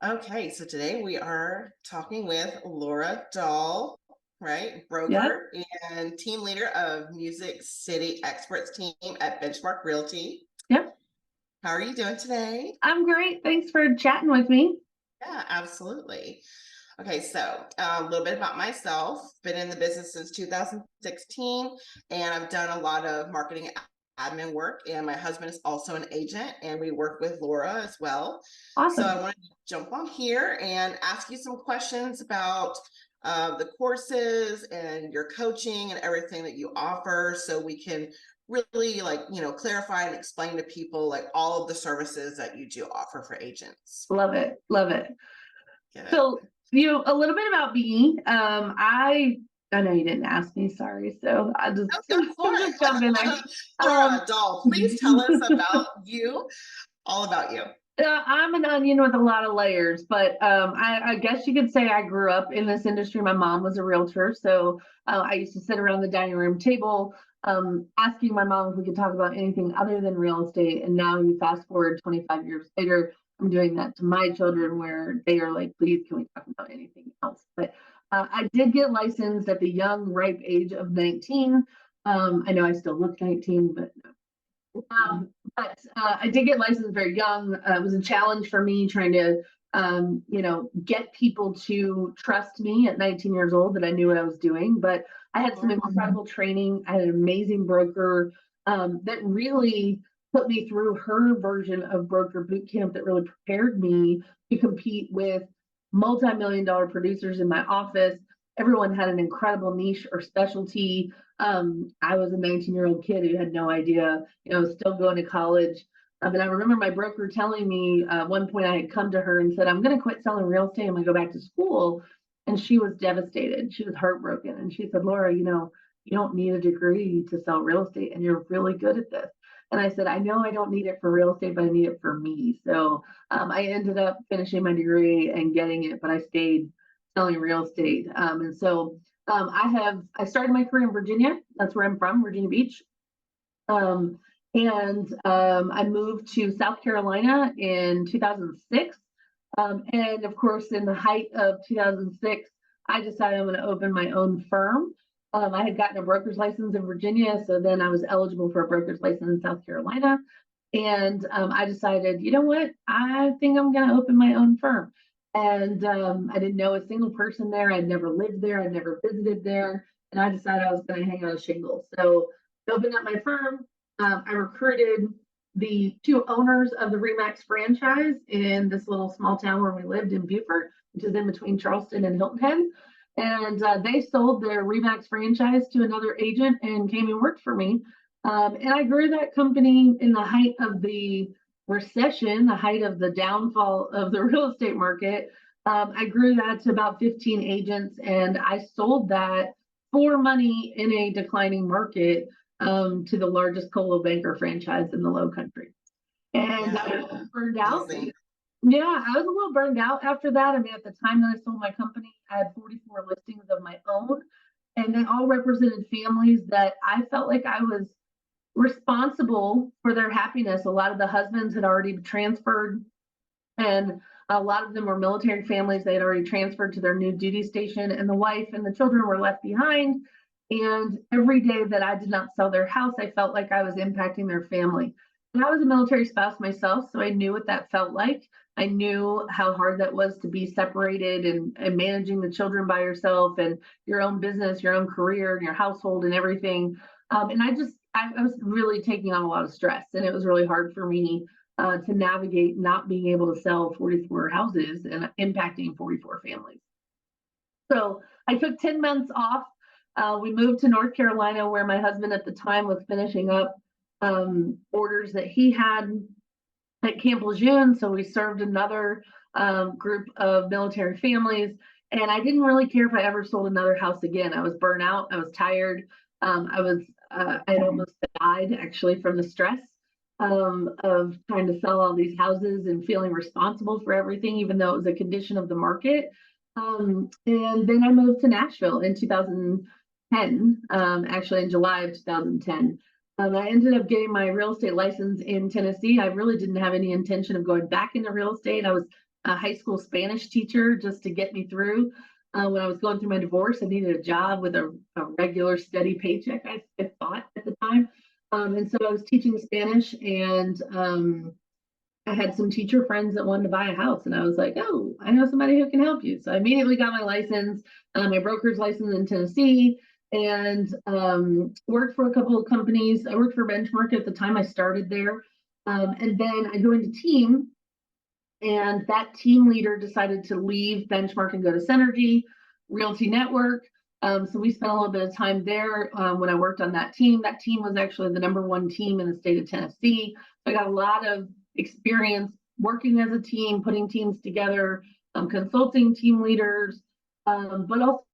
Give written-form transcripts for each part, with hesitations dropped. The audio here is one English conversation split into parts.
Okay, so today we are talking with Laura Dahl, right? Yep. Broker and team leader of Music City Experts team at Benchmark Realty. Yep. How are you doing today? I'm great. Thanks for chatting with me. Yeah, absolutely. Okay, so a little bit about myself. Been in the business since 2016, and I've done a lot of marketing admin work. And my husband is also an agent, and we work with Laura as well. So I Awesome. wanted to jump on here and ask you some questions about the courses and your coaching and everything that you offer, so we can really clarify and explain to people like all of the services that you do offer for agents. Love it. Love it. Good. So, a little bit about me. I know you didn't ask me, sorry. So I just Oh, go for I'm just jumping there. it. Um Laura Dahl, please tell us about you, all about you. I'm an onion with a lot of layers, but I guess you could say I grew up in this industry. My mom was a realtor, so I used to sit around the dining room table asking my mom if we could talk about anything other than real estate. And now you fast forward 25 years later, I'm doing that to my children where they are like, please, can we talk about anything else? But I did get licensed at the young, ripe age of 19. I know I still look 19, but I did get licensed very young. It was a challenge for me trying to, get people to trust me at 19 years old that I knew what I was doing. But I had some incredible training. I had an amazing broker that really put me through her version of broker boot camp that really prepared me to compete with multi-million dollar producers in my office. Everyone had an incredible niche or specialty. I was a 19-year-old kid who had no idea, still going to college. And I remember my broker telling me one point I had come to her and said, I'm going to quit selling real estate. I'm going to go back to school. And she was devastated. She was heartbroken. And she said, Laura, you don't need a degree to sell real estate, and you're really good at this. And I said, I know I don't need it for real estate, but I need it for me. So I ended up finishing my degree and getting it, but I stayed selling real estate. I started my career in Virginia. That's where I'm from, Virginia Beach. Um, and I moved to South Carolina in 2006. And of course, in the height of 2006, I decided I'm going to open my own firm. I had gotten a broker's license in Virginia, so then I was eligible for a broker's license in South Carolina. And I decided, you know what? I think I'm going to open my own firm. And I didn't know a single person there. I'd never lived there. I'd never visited there. And I decided I was going to hang out a shingle. So I opened up my firm. I recruited the two owners of the Remax franchise in this little small town where we lived in Beaufort, which is in between Charleston and Hilton Head. And they sold their Remax franchise to another agent and came and worked for me. And I grew that company in the height of the recession, the height of the downfall of the real estate market. I grew that to about 15 agents, and I sold that for money in a declining market to the largest colo banker franchise in the Low Country. And Yeah, I was burned out. amazing. Yeah, I was a little burned out after that. I mean, at the time that I sold my company, I had 44 listings of my own, and they all represented families that I felt like I was responsible for their happiness. A lot of the husbands had already transferred, and a lot of them were military families. They had already transferred to their new duty station, and the wife and the children were left behind. And every day that I did not sell their house, I felt like I was impacting their family. And I was a military spouse myself, so I knew what that felt like. I knew how hard that was to be separated and managing the children by yourself and your own business, your own career, and your household and everything. I was really taking on a lot of stress, and it was really hard for me to navigate not being able to sell 44 houses and impacting 44 families. So I took 10 months off. We moved to North Carolina, where my husband at the time was finishing up orders that he had at Camp Lejeune. So we served another group of military families. And I didn't really care if I ever sold another house again. I was burnt out. I was tired. I had almost died actually from the stress of trying to sell all these houses and feeling responsible for everything, even though it was a condition of the market. And then I moved to Nashville in 2010, actually in July of 2010. I ended up getting my real estate license in Tennessee. I really didn't have any intention of going back into real estate. I was a high school Spanish teacher just to get me through. When I was going through my divorce, I needed a job with a regular, steady paycheck, I thought at the time. And so I was teaching Spanish, and I had some teacher friends that wanted to buy a house, and I was like, "Oh, I know somebody who can help you." So I immediately got my license, my broker's license in Tennessee, and worked for a couple of companies. I worked for Benchmark at the time I started there, and then I joined a team, and that team leader decided to leave Benchmark and go to Synergy Realty Network. So we spent a little bit of time there when I worked on that team. That team was actually the #1 team in the state of Tennessee. So I got a lot of experience working as a team, putting teams together, consulting team leaders, but also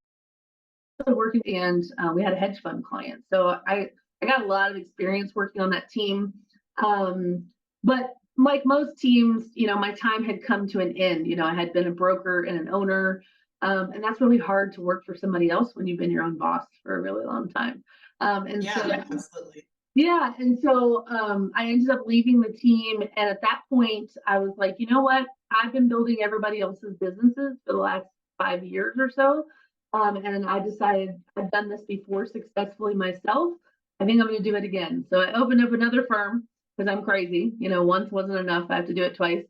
working. And we had a hedge fund client. So I got a lot of experience working on that team. But like most teams, my time had come to an end. I had been a broker and an owner. And that's really hard to work for somebody else when you've been your own boss for a really long time. And so, Yeah, absolutely. yeah. And so I ended up leaving the team. And at that point, I was like, you know what? I've been building everybody else's businesses for the last 5 years or so. And I decided I've done this before successfully myself. I think I'm going to do it again. So I opened up another firm because I'm crazy. Once wasn't enough. I have to do it twice.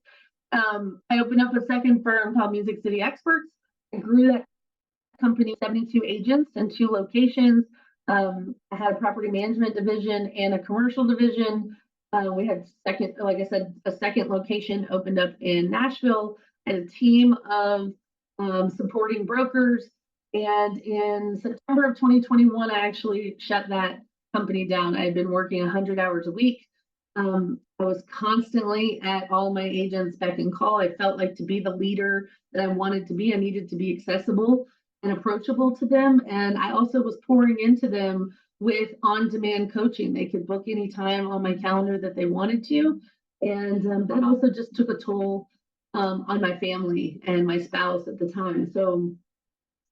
I opened up a second firm called Music City Experts. I grew that company, 72 agents in 2 locations. I had a property management division and a commercial division. We had like I said, a second location opened up in Nashville, and a team of supporting brokers. And in September of 2021, I actually shut that company down. I had been working 100 hours a week. I was constantly at all my agents beck and call. I felt like to be the leader that I wanted to be, I needed to be accessible and approachable to them. And I also was pouring into them with on-demand coaching. They could book any time on my calendar that they wanted to. And that also just took a toll on my family and my spouse at the time. So,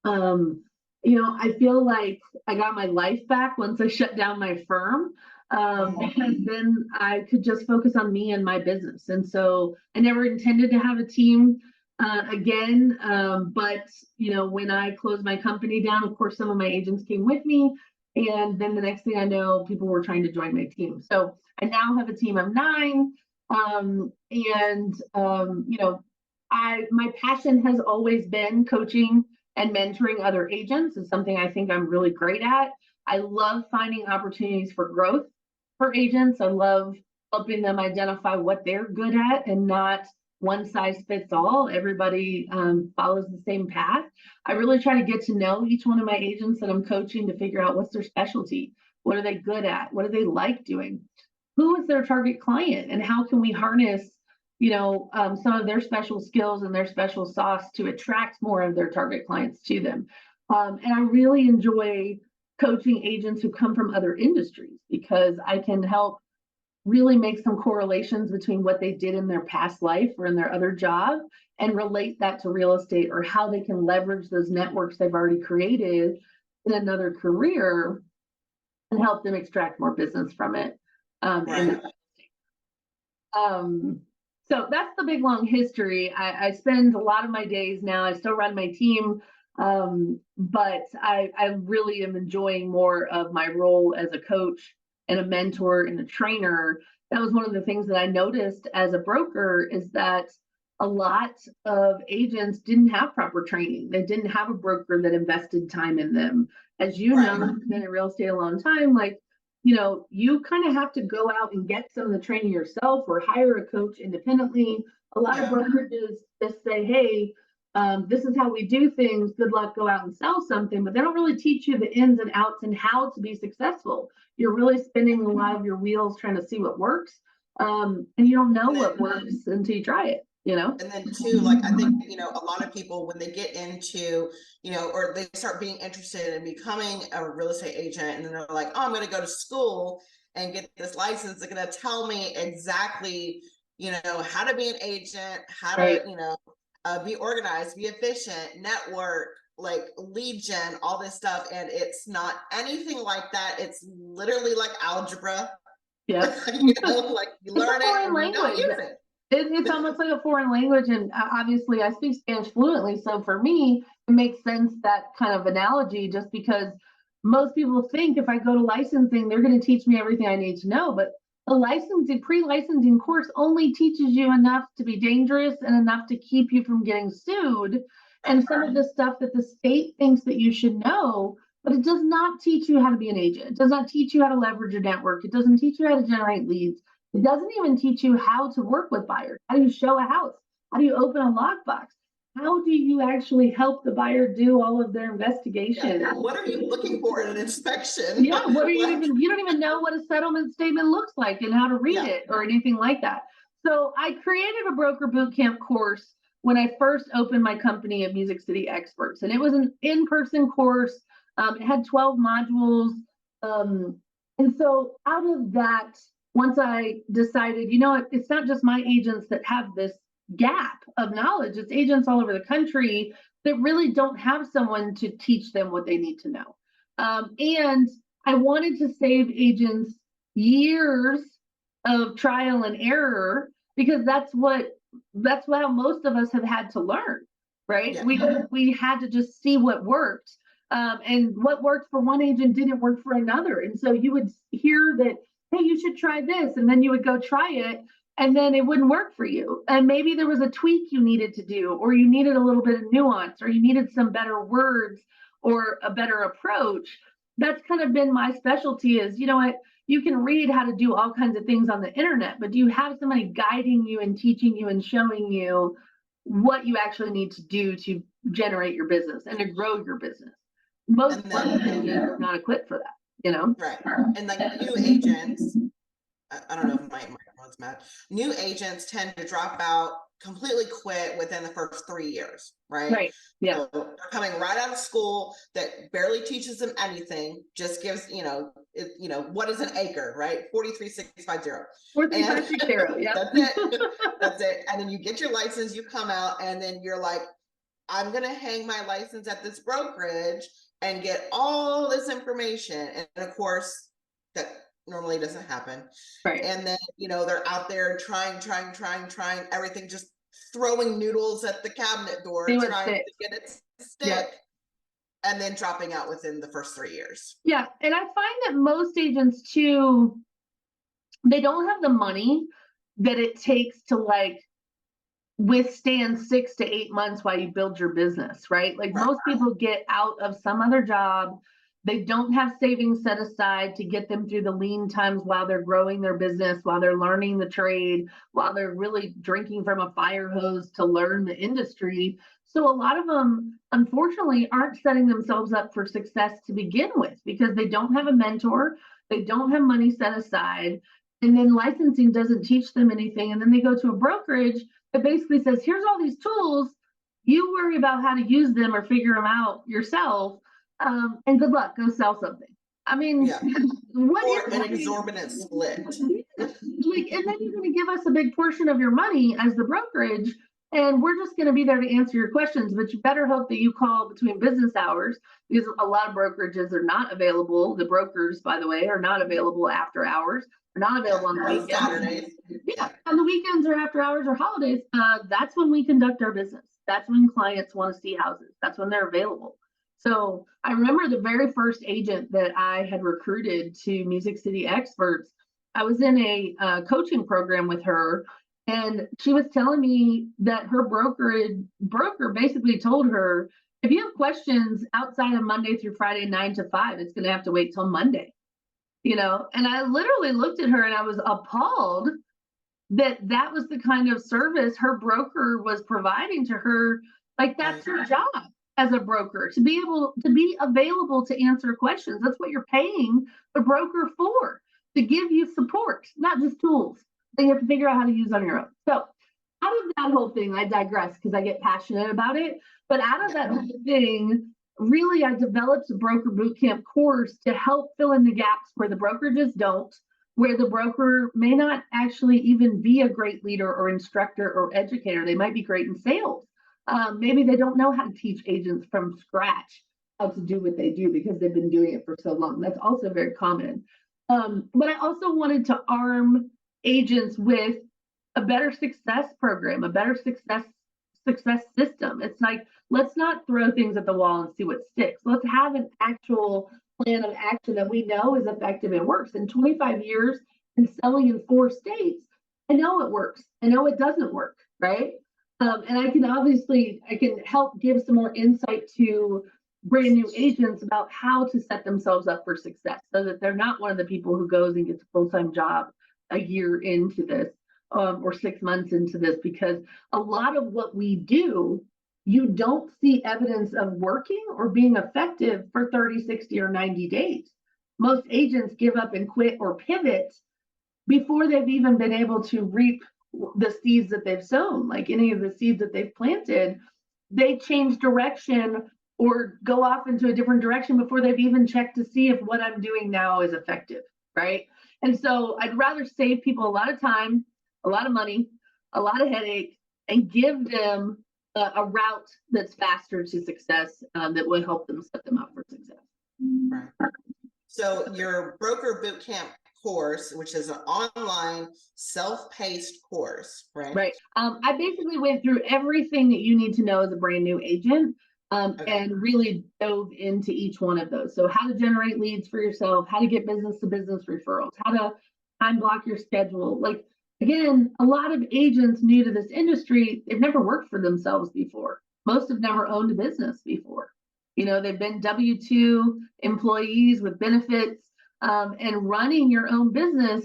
I feel like I got my life back once I shut down my firm, because then I could just focus on me and my business. And so I never intended to have a team again. But, when I closed my company down, of course, some of my agents came with me. And then the next thing I know, people were trying to join my team. So I now have a team of 9. My passion has always been coaching and mentoring other agents. Is something I think I'm really great at. I love finding opportunities for growth for agents. I love helping them identify what they're good at and not one size fits all. Everybody follows the same path. I really try to get to know each one of my agents that I'm coaching to figure out what's their specialty. What are they good at? What do they like doing? Who is their target client? And how can we harness some of their special skills and their special sauce to attract more of their target clients to them. And I really enjoy coaching agents who come from other industries, because I can help really make some correlations between what they did in their past life or in their other job and relate that to real estate, or how they can leverage those networks they've already created in another career and help them extract more business from it. Right. So that's the big long history. I spend a lot of my days now. I still run my team, but I really am enjoying more of my role as a coach and a mentor and a trainer. That was one of the things that I noticed as a broker, is that a lot of agents didn't have proper training. They didn't have a broker that invested time in them. As you know, I've been in real estate a long time, you kind of have to go out and get some of the training yourself or hire a coach independently. A lot of brokerages just say, hey, this is how we do things. Good luck, go out and sell something. But they don't really teach you the ins and outs and how to be successful. You're really spinning a lot of your wheels trying to see what works. And you don't know what works until you try it. And then too, like, I think, a lot of people, when they get into, or they start being interested in becoming a real estate agent, and then they're like, oh, I'm going to go to school and get this license. They're going to tell me exactly, how to be an agent, how to, be organized, be efficient, network, like lead gen, all this stuff. And it's not anything like that. It's literally like algebra. Yeah. Like you learn it and you don't use it. It's almost like a foreign language, and obviously I speak Spanish fluently, so for me, it makes sense, that kind of analogy, just because most people think if I go to licensing, they're going to teach me everything I need to know, but the licensing pre-licensing course only teaches you enough to be dangerous and enough to keep you from getting sued, and some of the stuff that the state thinks that you should know, but it does not teach you how to be an agent. It does not teach you how to leverage your network. It doesn't teach you how to generate leads. It doesn't even teach you how to work with buyers. How do you show a house? How do you open a lockbox? How do you actually help the buyer do all of their investigation? Yeah. What are you looking for in an inspection? Yeah, what are you even, you don't even know what a settlement statement looks like and how to read it or anything like that. So I created a broker bootcamp course when I first opened my company at Music City Experts, and it was an in-person course. It had 12 modules. And so out of that, once I decided, you know what, it's not just my agents that have this gap of knowledge, it's agents all over the country that really don't have someone to teach them what they need to know. And I wanted to save agents years of trial and error, because that's how most of us have had to learn, right? We had to just see what worked. And what worked for one agent didn't work for another. And so you would hear that, hey, you should try this. And then you would go try it, and then it wouldn't work for you. And maybe there was a tweak you needed to do, or you needed a little bit of nuance, or you needed some better words or a better approach. That's kind of been my specialty, is, you know what, you can read how to do all kinds of things on the internet, but do you have somebody guiding you and teaching you and showing you what you actually need to do to generate your business and to grow your business? Most agents are not equipped for that, you know? Right. And like new agents, I don't know if my microphone's mad. New agents tend to drop out, completely quit within the first 3 years, right? Right. Yeah. So they're coming right out of school that barely teaches them anything, just gives, what is an acre, right? 43,650. 43,650. Yeah. That's it. That's it. And then you get your license, you come out, and then you're like, I'm going to hang my license at this brokerage and get all this information. And of course, that normally doesn't happen. Right. And then, they're out there trying everything, just throwing noodles at the cabinet door, trying to get it to stick. Yeah. And then dropping out within the first 3 years. Yeah. And I find that most agents too, they don't have the money that it takes to withstand 6 to 8 months while you build your business, right? Most people get out of some other job. They don't have savings set aside to get them through the lean times while they're growing their business, while they're learning the trade, while they're really drinking from a fire hose to learn the industry. So a lot of them, unfortunately, aren't setting themselves up for success to begin with, because they don't have a mentor, they don't have money set aside, and then licensing doesn't teach them anything. And then they go to a brokerage that basically says, here's all these tools, you worry about how to use them or figure them out yourself, and good luck, go sell something. I mean, what is an exorbitant split? And then you're going to give us a big portion of your money as the brokerage, and we're just going to be there to answer your questions, but you better hope that you call between business hours, because a lot of brokerages are not available. The brokers, by the way, are not available after hours. They're not available on the weekends. Saturdays. Yeah, on the weekends or after hours or holidays. That's when we conduct our business. That's when clients want to see houses. That's when they're available. So I remember the very first agent that I had recruited to Music City Experts. I was in a coaching program with her, and she was telling me that her broker basically told her, if you have questions outside of Monday through Friday, 9 to 5, it's going to have to wait till Monday. And I literally looked at her and I was appalled that was the kind of service her broker was providing to her. That's her job as a broker, to be available to answer questions. That's what you're paying the broker for, to give you support, not just tools that you have to figure out how to use on your own. So out of that whole thing, I digress because I get passionate about it, but out of that whole thing, really, I developed a broker bootcamp course to help fill in the gaps where the brokerages don't, where the broker may not actually even be a great leader or instructor or educator. They might be great in sales. Maybe they don't know how to teach agents from scratch how to do what they do because they've been doing it for so long. That's also very common. But I also wanted to arm agents with a better success program, a better success system. It's like, let's not throw things at the wall and see what sticks. Let's have an actual plan of action that we know is effective and works. In 25 years and selling in 4 states, I know it works. I know it doesn't work, right? And I can help give some more insight to brand new agents about how to set themselves up for success so that they're not one of the people who goes and gets a full-time job a year into this, or 6 months into this, because a lot of what we do, you don't see evidence of working or being effective for 30, 60, or 90 days. Most agents give up and quit or pivot before they've even been able to reap the seeds that they've sown. Like any of the seeds that they've planted, they change direction or go off into a different direction before they've even checked to see if what I'm doing now is effective, right? And so I'd rather save people a lot of time, a lot of money, a lot of headache, and give them a route that's faster to success, that will help them set them up for success. Right. So your broker bootcamp course, which is an online self-paced course, right? Right. I basically went through everything that you need to know as a brand new agent, and really dove into each one of those. So how to generate leads for yourself, how to get business to business referrals, how to time block your schedule. Like, again, a lot of agents new to this industry, they've never worked for themselves before. Most have never owned a business before. They've been W-2 employees with benefits, and running your own business.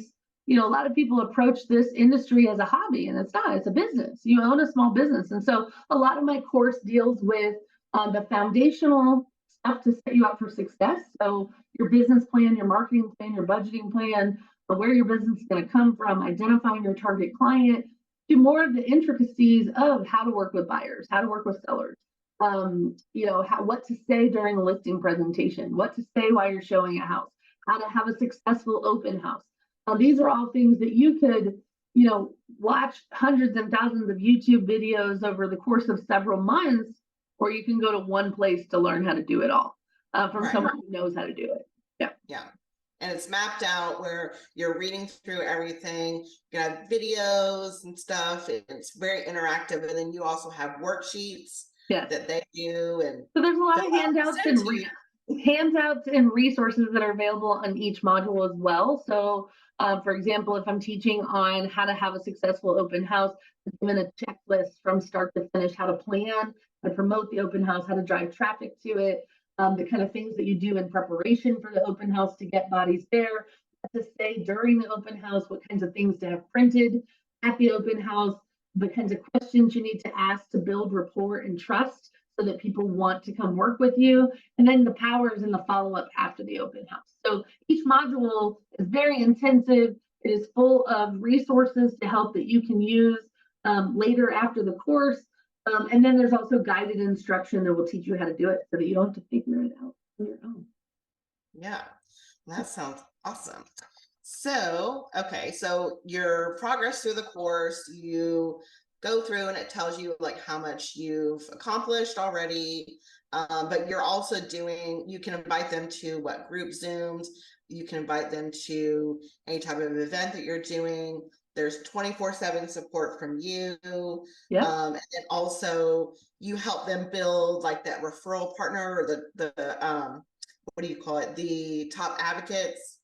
A lot of people approach this industry as a hobby, and it's not, it's a business. You own a small business. And so a lot of my course deals with the foundational stuff to set you up for success. So your business plan, your marketing plan, your budgeting plan, where your business is going to come from, identifying your target client, to more of the intricacies of how to work with buyers, how to work with sellers, what to say during a listing presentation, what to say while you're showing a house, how to have a successful open house. These are all things that you could, watch hundreds and thousands of YouTube videos over the course of several months, or you can go to one place to learn how to do it all, from someone who knows how to do it. Yeah. Yeah. And it's mapped out where you're reading through everything. You have videos and stuff. It's very interactive. And then you also have worksheets that they do. And so there's a lot of handouts and resources that are available on each module as well. So for example, if I'm teaching on how to have a successful open house, I'm given a checklist from start to finish, how to plan, how to promote the open house, how to drive traffic to it, the kind of things that you do in preparation for the open house to get bodies there, what to say during the open house, what kinds of things to have printed at the open house, the kinds of questions you need to ask to build rapport and trust so that people want to come work with you, and then the powers and the follow-up after the open house. So each module is very intensive. It is full of resources to help that you can use later after the course. And then there's also guided instruction that will teach you how to do it so that you don't have to figure it out on your own. Yeah, that sounds awesome. So, okay, so your progress through the course, you go through and it tells you like how much you've accomplished already. But you're also you can invite them to group Zooms, you can invite them to any type of event that you're doing. There's 24/7 support from you. And then also you help them build like that referral partner, or the what do you call it? The top advocates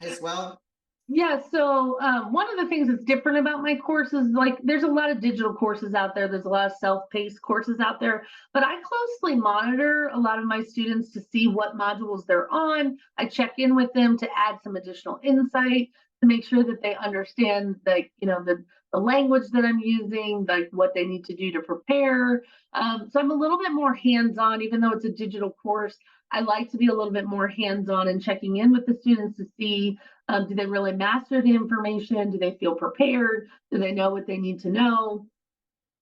as well. Yeah, so one of the things that's different about my course is, like, there's a lot of digital courses out there. There's a lot of self-paced courses out there, but I closely monitor a lot of my students to see what modules they're on. I check in with them to add some additional insight, to make sure that they understand, like, the language that I'm using, like what they need to do to prepare. So I'm a little bit more hands-on, even though it's a digital course. I like to be a little bit more hands-on and checking in with the students to see, do they really master the information? Do they feel prepared? Do they know what they need to know?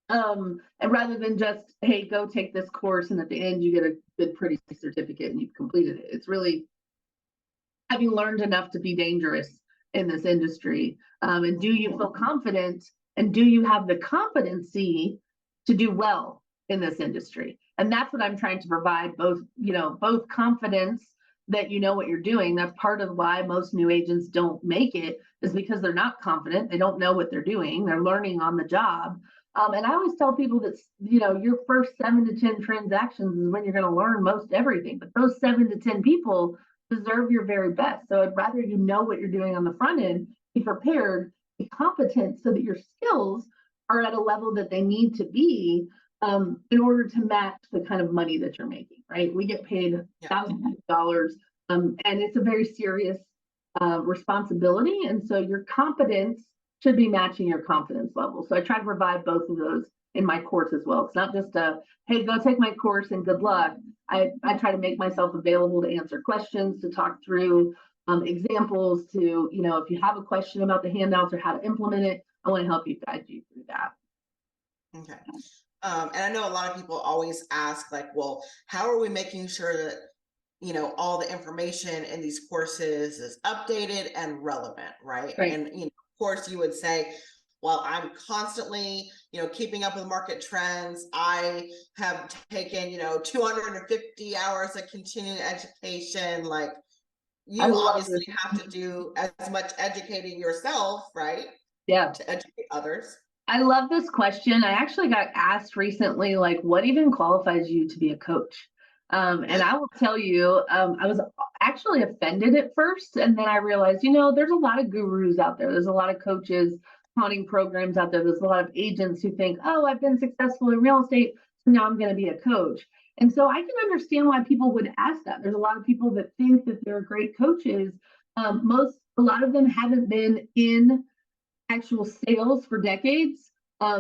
And rather than just, hey, go take this course, and at the end you get a good, pretty certificate and you've completed it. It's really, have you learned enough to be dangerous in this industry? And do you feel confident? And do you have the competency to do well in this industry? And that's what I'm trying to provide, both confidence that you know what you're doing. That's part of why most new agents don't make it, is because they're not confident. They don't know what they're doing. They're learning on the job. And I always tell people that, your first 7 to 10 transactions is when you're going to learn most everything. But those 7 to 10 people deserve your very best. So I'd rather you know what you're doing on the front end, be prepared, be competent, so that your skills are at a level that they need to be, in order to match the kind of money that you're making, right? We get paid thousands of dollars, and it's a very serious responsibility. And so your competence should be matching your confidence level. So I try to provide both of those in my course as well. It's not just a, hey, go take my course and good luck. I try to make myself available to answer questions, to talk through examples, to, if you have a question about the handouts or how to implement it, I want to help you, guide you through that. Okay. And I know a lot of people always ask, like, well, how are we making sure that, all the information in these courses is updated and relevant, right? Right. And, of course, you would say, well, I'm constantly, keeping up with market trends. I have taken, 250 hours of continuing education. Like, I you love obviously this. have to do as much educating yourself, right? Yeah. To educate others. I love this question. I actually got asked recently, like, what even qualifies you to be a coach? And I will tell you, I was actually offended at first. And then I realized, there's a lot of gurus out there. There's a lot of coaches, accounting programs out there. There's a lot of agents who think, oh, I've been successful in real estate, so now I'm going to be a coach. And so I can understand why people would ask that. There's a lot of people that think that they're great coaches. A lot of them haven't been in actual sales for decades.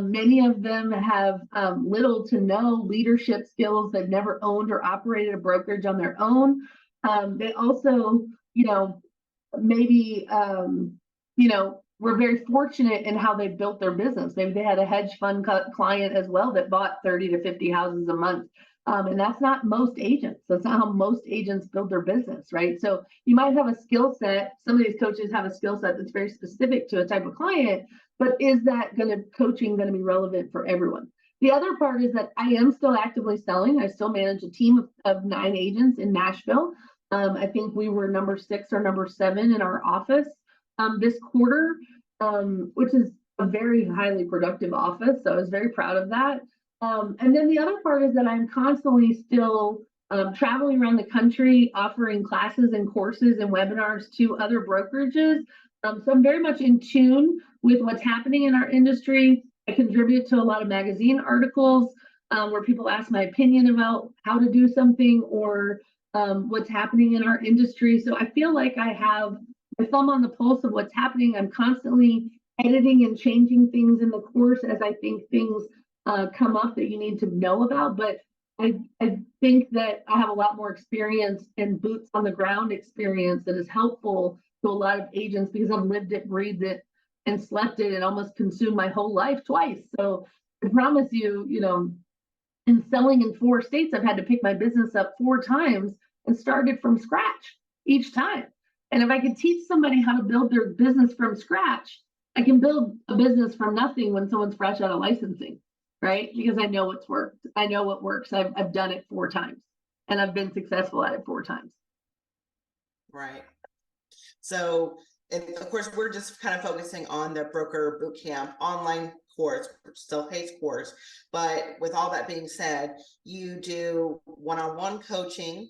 Many of them have little to no leadership skills. They've never owned or operated a brokerage on their own. They also, maybe, were very fortunate in how they built their business. Maybe they had a hedge fund client as well that bought 30 to 50 houses a month. And that's not most agents. That's not how most agents build their business, right? So you might have a skill set. Some of these coaches have a skill set that's very specific to a type of client, but is that coaching going to be relevant for everyone? The other part is that I am still actively selling. I still manage a team of 9 agents in Nashville. I think we were number 6 or number 7 in our office this quarter, which is a very highly productive office. So I was very proud of that. And then the other part is that I'm constantly still traveling around the country, offering classes and courses and webinars to other brokerages. So I'm very much in tune with what's happening in our industry. I contribute to a lot of magazine articles where people ask my opinion about how to do something or what's happening in our industry. So I feel like I have my thumb on the pulse of what's happening. I'm constantly editing and changing things in the course as I think things come up that you need to know about. But I think that I have a lot more experience and boots on the ground experience that is helpful to a lot of agents because I've lived it, breathed it, and slept it, and almost consumed my whole life twice. So I promise you, in selling in 4 states, I've had to pick my business up 4 times and started from scratch each time. And if I could teach somebody how to build their business from scratch, I can build a business from nothing when someone's fresh out of licensing, right? Because I know what's worked. I know what works. I've done it 4 times and I've been successful at it 4 times. Right. So, and of course, we're just kind of focusing on the broker bootcamp online course, self-paced course. But with all that being said, you do one-on-one coaching,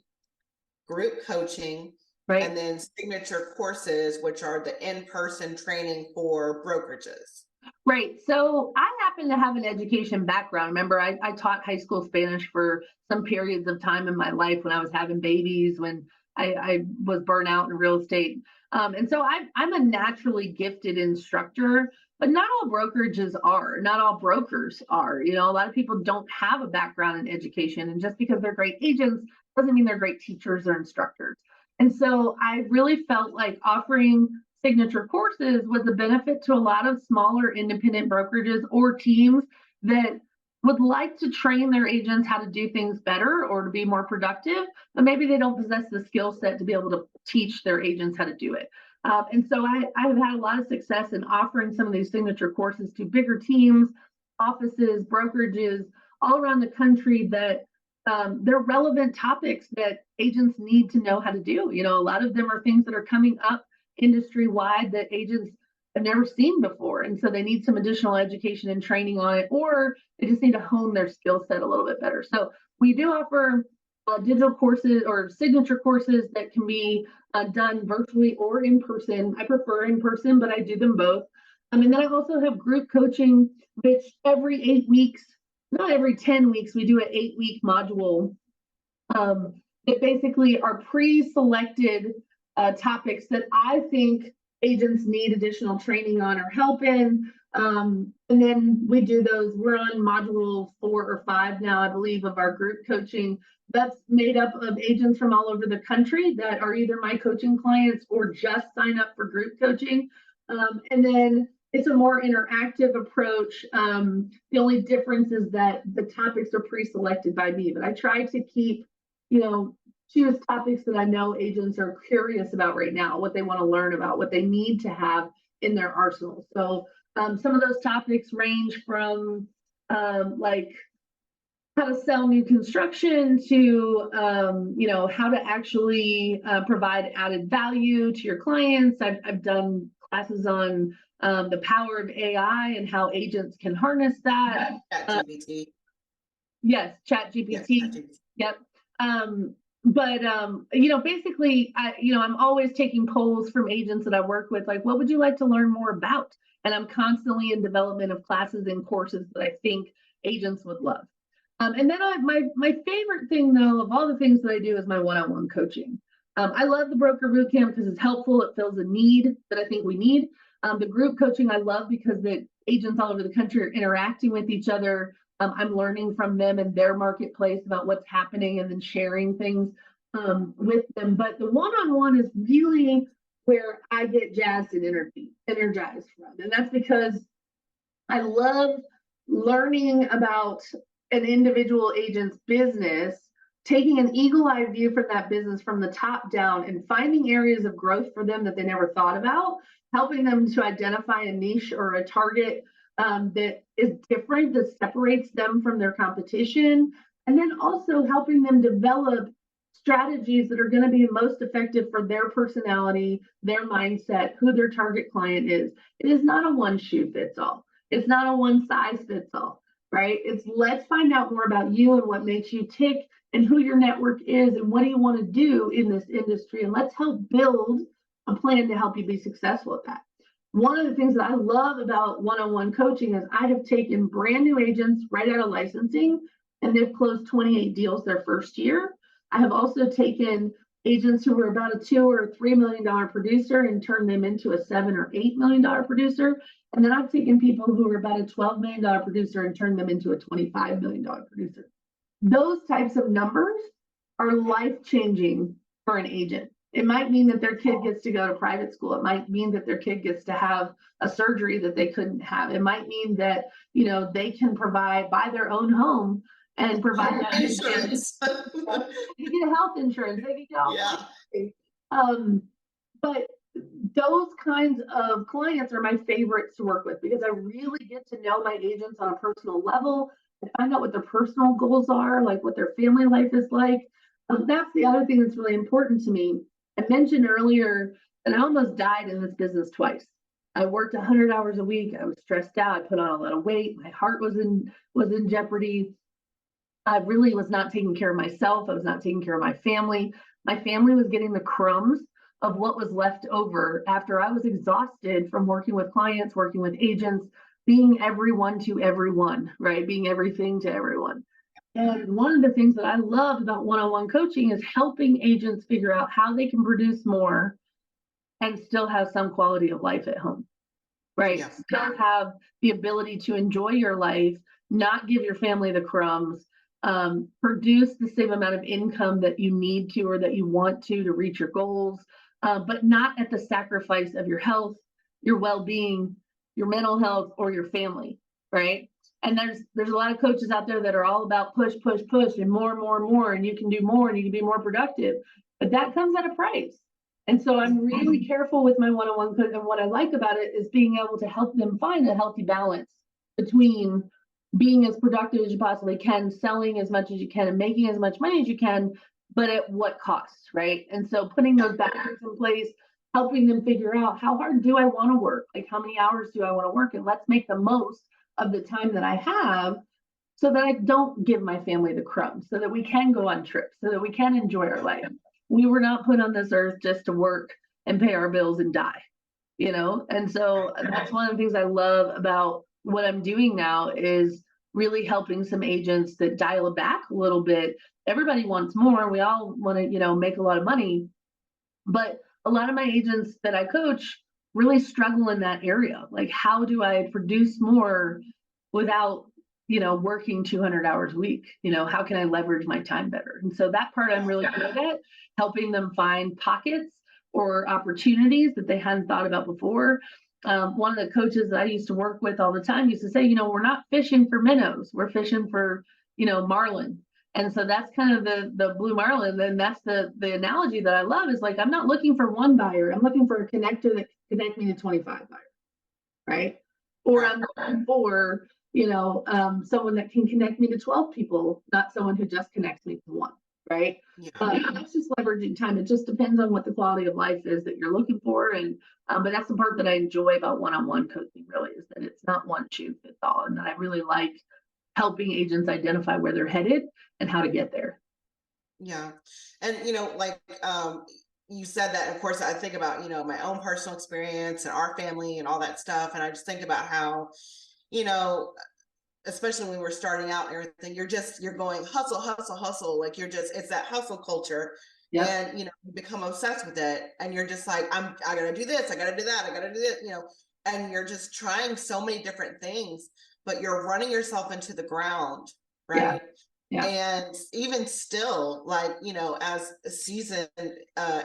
group coaching, right, and then signature courses, which are the in-person training for brokerages. Right. So I happen to have an education background. Remember, I taught high school Spanish for some periods of time in my life when I was having babies, when I was burnt out in real estate. And so I'm a naturally gifted instructor, but not all brokerages are. Not all brokers are. A lot of people don't have a background in education. And just because they're great agents doesn't mean they're great teachers or instructors. And so I really felt like offering signature courses was a benefit to a lot of smaller independent brokerages or teams that would like to train their agents how to do things better or to be more productive, but maybe they don't possess the skill set to be able to teach their agents how to do it. And so I have had a lot of success in offering some of these signature courses to bigger teams, offices, brokerages all around the country that they're relevant topics that agents need to know how to do. You know, a lot of them are things that are coming up industry wide that agents have never seen before. And so they need some additional education and training on it, or they just need to hone their skill set a little bit better. So we do offer digital courses or signature courses that can be done virtually or in person. I prefer in person, but I do them both. And then I also have group coaching, which every 8 weeks, not every 10 weeks, we do an 8-week module that basically are pre-selected topics that I think agents need additional training on or help in. And then we do those. We're on module 4 or 5 now, I believe, of our group coaching. That's made up of agents from all over the country that are either my coaching clients or just sign up for group coaching. And then it's a more interactive approach. The only difference is that the topics are pre-selected by me, but I try to keep, choose topics that I know agents are curious about right now, what they want to learn about, what they need to have in their arsenal. So some of those topics range from like how to sell new construction to, how to actually provide added value to your clients. I've done classes on the power of AI and how agents can harness that. ChatGPT. Yes, ChatGPT. Yes, ChatGPT. Yep. But basically, I'm always taking polls from agents that I work with, like, what would you like to learn more about? And I'm constantly in development of classes and courses that I think agents would love. And then my favorite thing, though, of all the things that I do is my one-on-one coaching. I love the broker bootcamp because it's helpful. It fills a need that I think we need. The group coaching I love because the agents all over the country are interacting with each other. I'm learning from them and their marketplace about what's happening and then sharing things with them. But the one-on-one is really where I get jazzed and energized from. And that's because I love learning about an individual agent's business, taking an eagle-eye view from that business from the top down and finding areas of growth for them that they never thought about, helping them to identify a niche or a target that is different, that separates them from their competition, and then also helping them develop strategies that are going to be most effective for their personality, their mindset, who their target client is. It is not a one shoe fits all. It's not a one size fits all, right? It's let's find out more about you and what makes you tick and who your network is and what do you want to do in this industry, and let's help build a plan to help you be successful at that. One of the things that I love about one-on-one coaching is I have taken brand new agents right out of licensing and they've closed 28 deals their first year. I have also taken agents who were about a $2 or $3 million producer and turned them into a $7 or $8 million producer. And then I've taken people who were about a $12 million producer and turned them into a $25 million producer. Those types of numbers are life-changing for an agent. It might mean that their kid gets to go to private school. It might mean that their kid gets to have a surgery that they couldn't have. It might mean that, they can buy their own home and provide that insurance. They get health insurance. They get all but those kinds of clients are my favorites to work with because I really get to know my agents on a personal level. I find out what their personal goals are, like what their family life is like. That's the other thing that's really important to me. I mentioned earlier that I almost died in this business twice. I worked 100 hours a week. I was stressed out. I put on a lot of weight. My heart was in jeopardy. I really was not taking care of myself. I was not taking care of my family. My family was getting the crumbs of what was left over after I was exhausted from working with clients, working with agents, being everyone to everyone, right? Being everything to everyone. And one of the things that I love about one-on-one coaching is helping agents figure out how they can produce more and still have some quality of life at home, right? Yes. Still have the ability to enjoy your life, not give your family the crumbs, produce the same amount of income that you need to or that you want to reach your goals, but not at the sacrifice of your health, your well-being, your mental health, or your family, right? And there's a lot of coaches out there that are all about push, and more, and you can do more, and you can be more productive. But that comes at a price. And so I'm really careful with my one-on-one coach, and what I like about it is being able to help them find a healthy balance between being as productive as you possibly can, selling as much as you can, and making as much money as you can, but at what cost, right? And so putting those boundaries in place, helping them figure out, how hard do I want to work? Like, how many hours do I want to work? And let's make the most of the time that I have, so that I don't give my family the crumbs, so that we can go on trips, so that we can enjoy our life. We were not put on this earth just to work and pay our bills and die, you know? And so that's one of the things I love about what I'm doing now, is really helping some agents that dial it back a little bit. Everybody wants more. We all want to, make a lot of money, but a lot of my agents that I coach really struggle in that area. Like, how do I produce more without, working 200 hours a week? How can I leverage my time better? And so that part I'm really good at, helping them find pockets or opportunities that they hadn't thought about before. One of the coaches that I used to work with all the time used to say, we're not fishing for minnows, we're fishing for, marlin. And so that's kind of the blue marlin. And that's the analogy that I love, is like, I'm not looking for one buyer, I'm looking for a connector that can connect me to 25 buyers, right? Or I'm looking for, someone that can connect me to 12 people, not someone who just connects me to one, right? Yeah. That's just leveraging time. It just depends on what the quality of life is that you're looking for. And but that's the part that I enjoy about one-on-one coaching, really, is that it's not one shoe fits all, and that I really like helping agents identify where they're headed and how to get there. Yeah. And, like, you said that, of course, I think about, my own personal experience and our family and all that stuff. And I just think about how, you know, especially when we're starting out and everything, you're going hustle, hustle, hustle. Like, it's that hustle culture. Yep. And, you become obsessed with it. And you're just like, I gotta do this, I gotta do that, I gotta do this, and you're just trying so many different things, but you're running yourself into the ground, Yeah. right? Yeah. And even still, like, as seasoned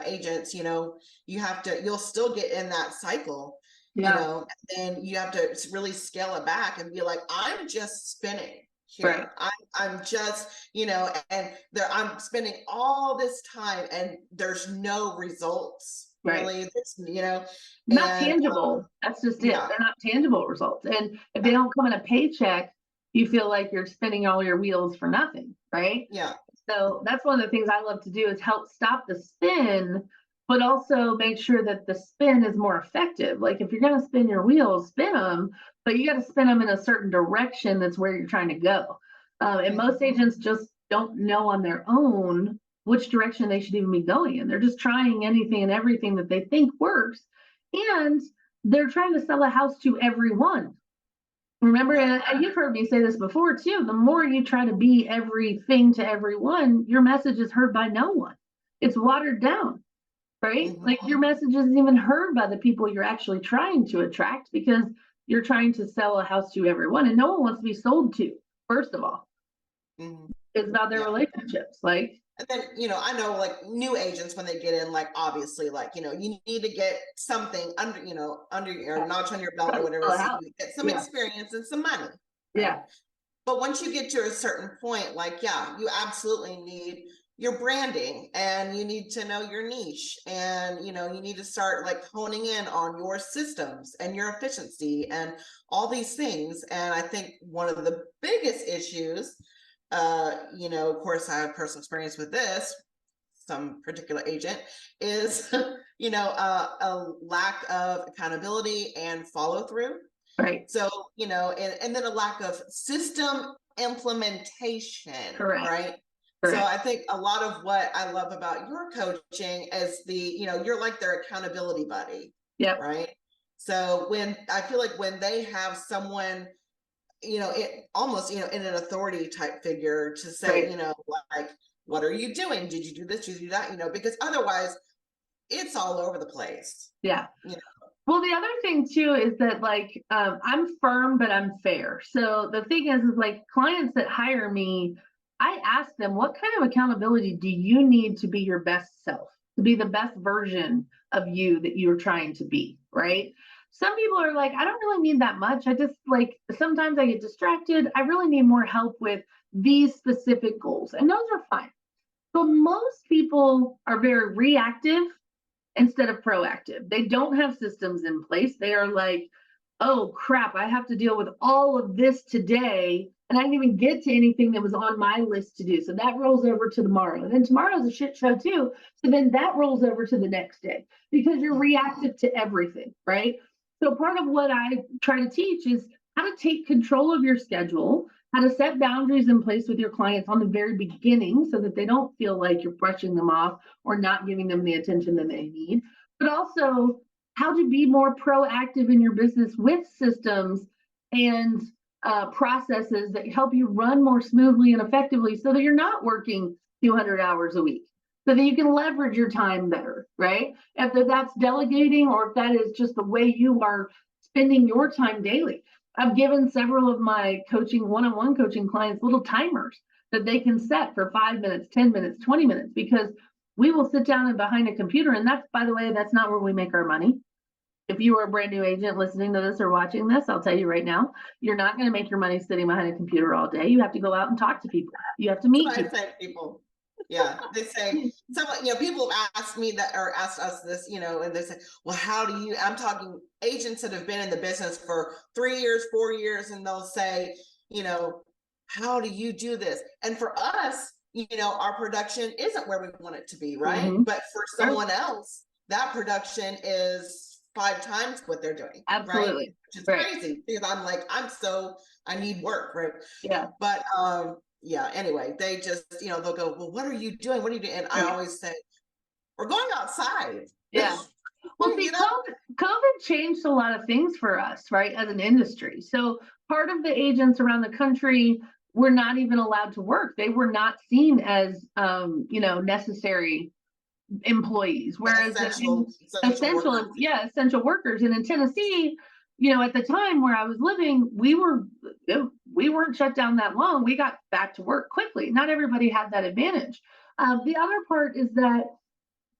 agents, you'll still get in that cycle, Yeah. and you have to really scale it back and be like, I'm just spinning Right. here. I'm just, and I'm spending all this time and there's no results, Right. really. Not And tangible. That's just it. yeah, They're not tangible results. And if they don't come in a paycheck, you feel like you're spinning all your wheels for nothing, right? yeah, So that's one of the things I love to do, is help stop the spin, but also make sure that the spin is more effective. Like, if you're going to spin your wheels, spin them, but you got to spin them in a certain direction that's where you're trying to go. And most agents just don't know on their own which direction they should even be going in. They're just trying anything and everything that they think works. And they're trying to sell a house to everyone. Remember, and you've heard me say this before too, the more you try to be everything to everyone, your message is heard by no one. It's watered down, right? mhm, Like, your message isn't even heard by the people you're actually trying to attract, because you're trying to sell a house to everyone, and no one wants to be sold to, first of all. mhm, It's about their yeah. relationships. Like, And then, I know, like, new agents, when they get in, like, obviously, like, you need to get something under your notch on your belt or whatever, sell a so house. you get some Yeah. experience and some money, right? Yeah. But once you get to a certain point, like, yeah, you absolutely need your branding, and you need to know your niche, and, you need to start, like, honing in on your systems and your efficiency and all these things. And I think one of the biggest issues, of course, I have personal experience with this, some particular agent, is, a lack of accountability and follow through. Right. So, and then a lack of system implementation, Correct. right? So Correct. I think a lot of what I love about your coaching is you're like their accountability buddy, Yep. right? So when I feel like when they have someone, it almost, in an authority type figure to say, Right. like, what are you doing? Did you do this? Did you do that? Because otherwise it's all over the place. Yeah. You Well, the other thing too is that, like, I'm firm, but I'm fair. So the thing is like, clients that hire me, I ask them, what kind of accountability do you need to be your best self, to be the best version of you that you're trying to be, right? Some people are like, I don't really need that much. I just, like, sometimes I get distracted. I really need more help with these specific goals. And those are fine. But most people are very reactive instead of proactive. They don't have systems in place. They are like, oh crap, I have to deal with all of this today. And I didn't even get to anything that was on my list to do. So that rolls over to tomorrow. And then tomorrow's a shit show too. So then that rolls over to the next day because you're reactive to everything, right? So part of what I try to teach is how to take control of your schedule, how to set boundaries in place with your clients on the very beginning so that they don't feel like you're brushing them off or not giving them the attention that they need, but also how to be more proactive in your business with systems and processes that help you run more smoothly and effectively so that you're not working 200 hours a week, so that you can leverage your time better, right? If that's delegating or if that is just the way you are spending your time daily. I've given several of my coaching, one-on-one coaching clients little timers that they can set for 5 minutes, 10 minutes, 20 minutes, because we will sit down and behind a computer. And that's, by the way, that's not where we make our money. If you are a brand new agent listening to this or watching this, I'll tell you right now, you're not going to make your money sitting behind a computer all day. You have to go out and talk to people. You have to meet So I people. say people. Yeah, they say someone, people have asked me that or asked us this, and they say, well, how do you, I'm talking agents that have been in the business for 3 years, 4 years, and they'll say, how do you do this? And for us, our production isn't where we want it to be, right? Mhm. But for someone else, that production is 5 times what they're doing, right? Absolutely. Which is Right. crazy because I'm like, I need work, right? Yeah. But yeah, anyway, they just, they'll go, well, what are you doing? What are you doing? And I Right. always say, we're going outside. Yeah. Well, see, COVID changed a lot of things for us, right, as an industry. So part of the agents around the country were not even allowed to work. They were not seen as, necessary employees, whereas essential workers. essential workers. And in Tennessee, at the time where I was living, we weren't shut down that long. We got back to work quickly. Not everybody had that advantage. The other part is that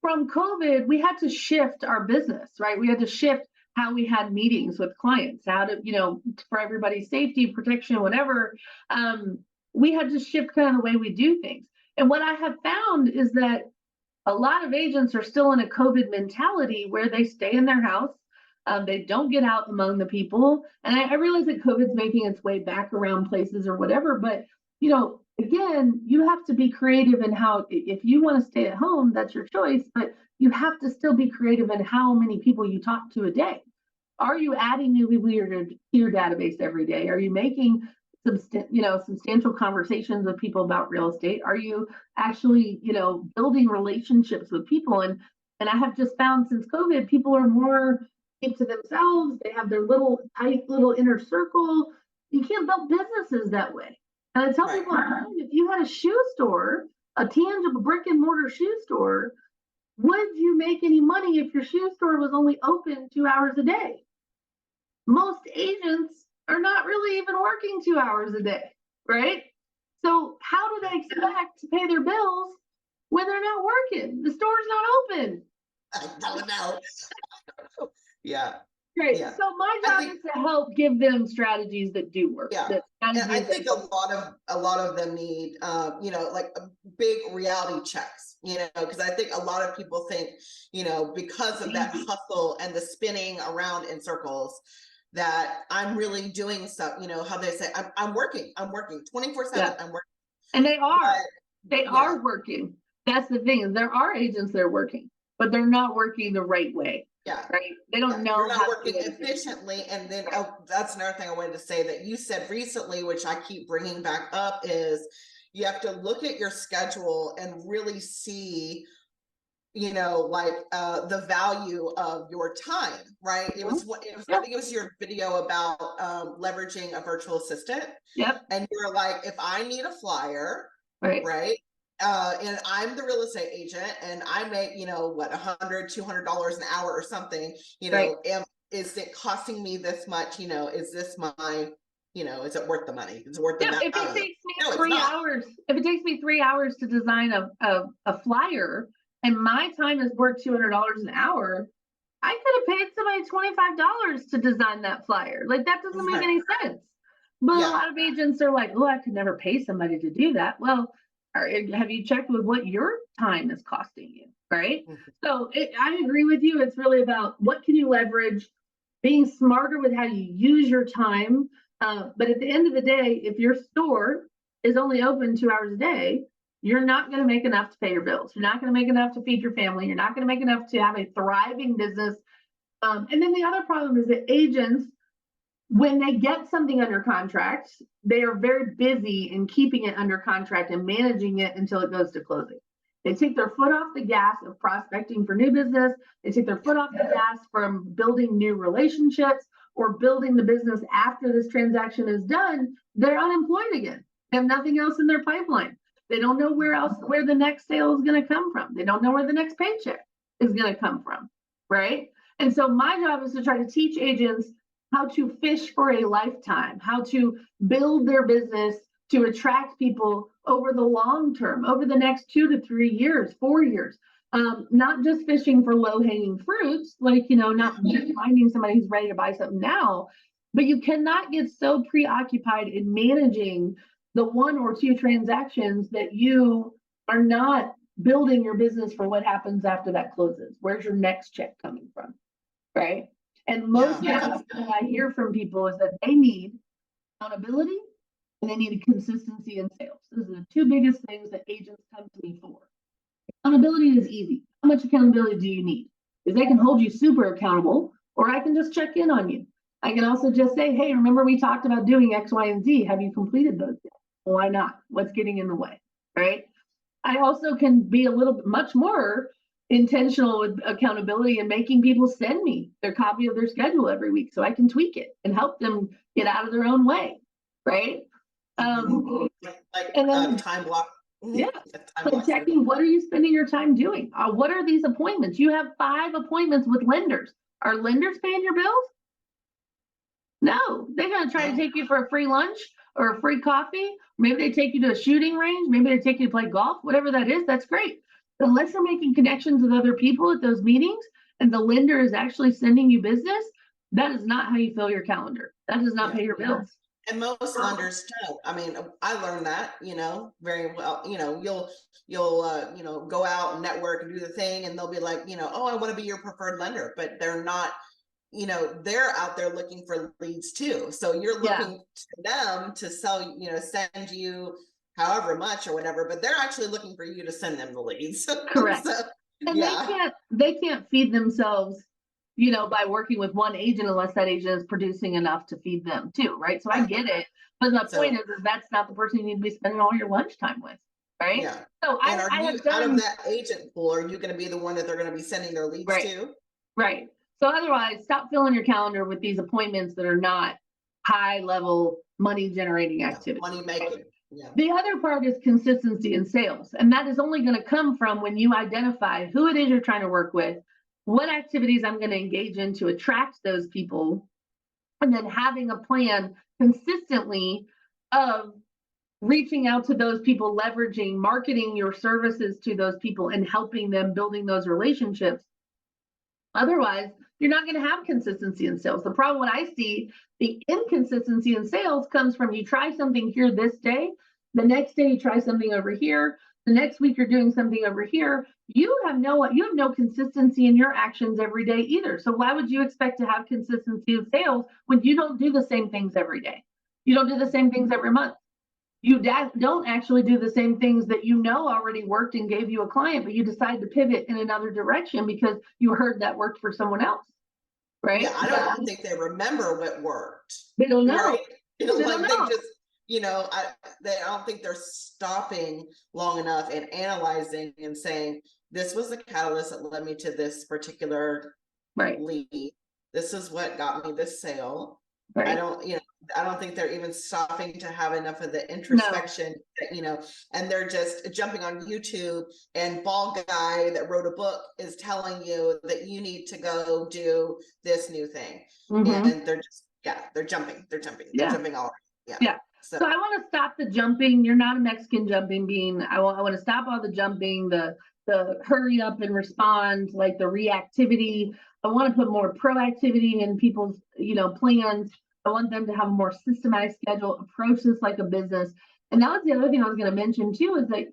from COVID, we had to shift our business, right? We had to shift how we had meetings with clients, how to, for everybody's safety, protection, whatever. We had to shift kind of the way we do things. And what I have found is that a lot of agents are still in a COVID mentality where they stay in their house. They don't get out among the people. And I realize that COVID's making its way back around places or whatever, but again, you have to be creative in how, if you want to stay at home, that's your choice, but you have to still be creative in how many people you talk to a day. Are you adding new people to your database every day? Are you making substantial conversations with people about real estate? Are you actually, building relationships with people? And I have just found since COVID, people are more into themselves. They have their little tight little inner circle. You can't build businesses that way. And I tell people, if you had a shoe store, a tangible brick and mortar shoe store, would you make any money if your shoe store was only open 2 hours a day? Most agents are not really even working 2 hours a day, right? So how do they expect to pay their bills when they're not working? The store's not open. I don't know. Yeah. Right. Yeah. So my job is to help give them strategies that do work. Yeah. And I think a lot of them need, like big reality checks, because I think a lot of people think, because of that hustle and the spinning around in circles, that I'm really doing stuff, how they say, I'm working 24/7. Yeah. I'm working. And they are working. That's the thing. There are agents that are working, but they're not working the right way. Yeah. Right. They don't know You're not how working efficiently. And then that's another thing I wanted to say that you said recently, which I keep bringing back up, is you have to look at your schedule and really see, the value of your time, right? I think it was your video about leveraging a virtual assistant. Yep. And you're like, if I need a flyer, right? And I'm the real estate agent and I make, what, $100, $200 an hour or something, is it costing me this much? Is this my, is it worth the money? Is it worth the value? If it takes me 3 hours, if it takes me 3 hours to design a flyer and my time is worth $200 an hour, I could have paid somebody $25 to design that flyer. Like that doesn't make any sense. But a lot of agents are like, oh, I could never pay somebody to do that. Well, have you checked with what your time is costing you, right? So I agree with you. It's really about what can you leverage, being smarter with how you use your time. But at the end of the day, if your store is only open 2 hours a day, you're not going to make enough to pay your bills. You're not going to make enough to feed your family. You're not going to make enough to have a thriving business. And then the other problem is that agents, when they get something under contract, they are very busy in keeping it under contract and managing it until it goes to closing. They take their foot off the gas of prospecting for new business. They take their foot off the gas from building new relationships or building the business after this transaction is done. They're unemployed again. They have nothing else in their pipeline. They don't know where the next sale is going to come from. They don't know where the next paycheck is going to come from, right? And so my job is to try to teach agents how to fish for a lifetime, how to build their business to attract people over the long term, over the next 2 to 3 years, 4 years. Not just fishing for low-hanging fruits, like, not just finding somebody who's ready to buy something now, but you cannot get so preoccupied in managing the 1 or 2 transactions that you are not building your business for what happens after that closes. Where's your next check coming from, right? And most times what I hear from people is that they need accountability and they need consistency in sales. Those are the 2 biggest things that agents come to me for. Accountability is easy. How much accountability do you need? Because they can hold you super accountable, or I can just check in on you. I can also just say, hey, remember we talked about doing X, Y, and Z. Have you completed those yet? Why not? What's getting in the way, right? I also can be much more intentional with accountability and making people send me their copy of their schedule every week so I can tweak it and help them get out of their own way, right? And then time block. Yeah, so checking, what are you spending your time doing? What are these appointments? You have 5 appointments with lenders. Are lenders paying your bills? No, they're going to try to take you for a free lunch or a free coffee. Maybe they take you to a shooting range. Maybe they take you to play golf, whatever that is. That's great. Unless you're making connections with other people at those meetings and the lender is actually sending you business, that is not how you fill your calendar. That does not pay your bills. And most lenders don't. I mean, I learned that, very well. You'll go out and network and do the thing, and they'll be like, oh, I want to be your preferred lender, but they're not. They're out there looking for leads too. So you're looking to them to sell, send you however much or whatever, but they're actually looking for you to send them the leads. Correct. So, and they can't feed themselves, by working with one agent unless that agent is producing enough to feed them too, right? So I get it. But the point is that's not the person you need to be spending all your lunchtime with, right? Yeah. So out of that agent pool, are you going to be the one that they're going to be sending their leads to? Right. So otherwise, stop filling your calendar with these appointments that are not high level money generating activity. Money making. Yeah. The other part is consistency in sales. And that is only going to come from when you identify who it is you're trying to work with, what activities I'm going to engage in to attract those people, and then having a plan consistently of reaching out to those people, leveraging, marketing your services to those people and helping them building those relationships. Otherwise, you're not going to have consistency in sales. The problem when I see the inconsistency in sales comes from you try something here this day, the next day you try something over here, the next week you're doing something over here. You have no consistency in your actions every day either. So why would you expect to have consistency in sales when you don't do the same things every day? You don't do the same things every month. You don't actually do the same things that already worked and gave you a client, but you decide to pivot in another direction because you heard that worked for someone else, right? Yeah, I don't think they remember what worked. They don't know. Right? They don't know. They just, I don't think they're stopping long enough and analyzing and saying, this was the catalyst that led me to this particular lead. This is what got me this sale. Right. I don't think they're even stopping to have enough of the introspection, and they're just jumping on YouTube, and Ball Guy that wrote a book is telling you that you need to go do this new thing. And they're just, they're jumping all. Yeah. So I want to stop the jumping. You're not a Mexican jumping bean. I want to stop all the jumping, the hurry up and respond, like the reactivity. I want to put more proactivity in people's, plans. I want them to have a more systematic schedule, approach this like a business. And that was the other thing I was going to mention too, is that